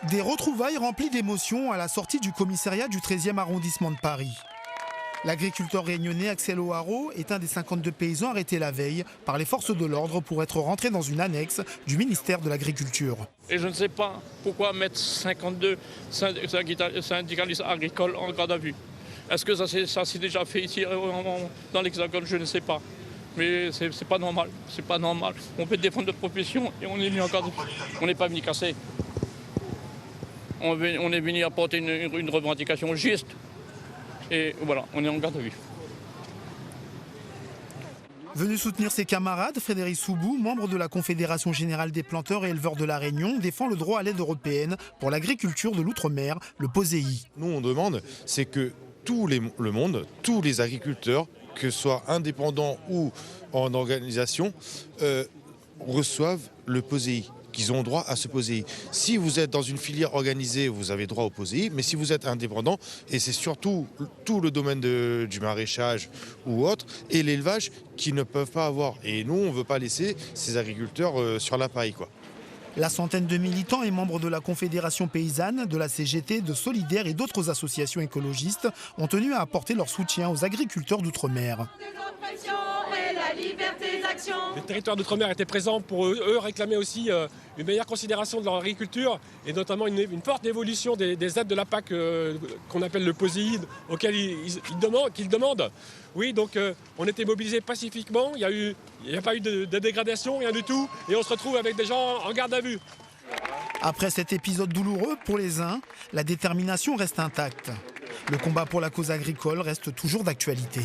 Des retrouvailles remplies d'émotions à la sortie du commissariat du 13e arrondissement de Paris. L'agriculteur réunionnais Axel O'Haraud est un des 52 paysans arrêtés la veille par les forces de l'ordre pour être rentrés dans une annexe du ministère de l'Agriculture. Et je ne sais pas pourquoi mettre 52 syndicalistes agricoles en garde à vue. Est-ce que ça s'est déjà fait ici dans l'Hexagone? Je ne sais pas. Mais c'est pas normal. C'est pas normal. On peut défendre notre profession et on est venu en garde à vue. On n'est pas venu casser. On est venu apporter une revendication juste. Et voilà, on est en garde à vue. Venu soutenir ses camarades, Frédéric Soubou, membre de la Confédération générale des planteurs et éleveurs de la Réunion, défend le droit à l'aide européenne pour l'agriculture de l'outre-mer, le POSEI. Nous, on demande, c'est que le monde, tous les agriculteurs, que ce soit indépendants ou en organisation, reçoivent le POSEI, qu'ils ont droit à ce POSEI. Si vous êtes dans une filière organisée, vous avez droit au POSEI, mais si vous êtes indépendant, et c'est surtout tout le domaine du maraîchage ou autre, et l'élevage, qui ne peuvent pas avoir. Et nous, on ne veut pas laisser ces agriculteurs sur la paille, quoi. La centaine de militants et membres de la Confédération paysanne, de la CGT, de Solidaires et d'autres associations écologistes ont tenu à apporter leur soutien aux agriculteurs d'outre-mer. Les territoires d'outre-mer étaient présents pour eux réclamer aussi une meilleure considération de leur agriculture et notamment une forte évolution des aides de la PAC qu'on appelle le POSEI, auquel qu'ils demandent. Oui, donc on était mobilisés pacifiquement, il n'y a pas eu de dégradation, rien du tout, et on se retrouve avec des gens en garde à vue. Après cet épisode douloureux pour les uns, la détermination reste intacte. Le combat pour la cause agricole reste toujours d'actualité.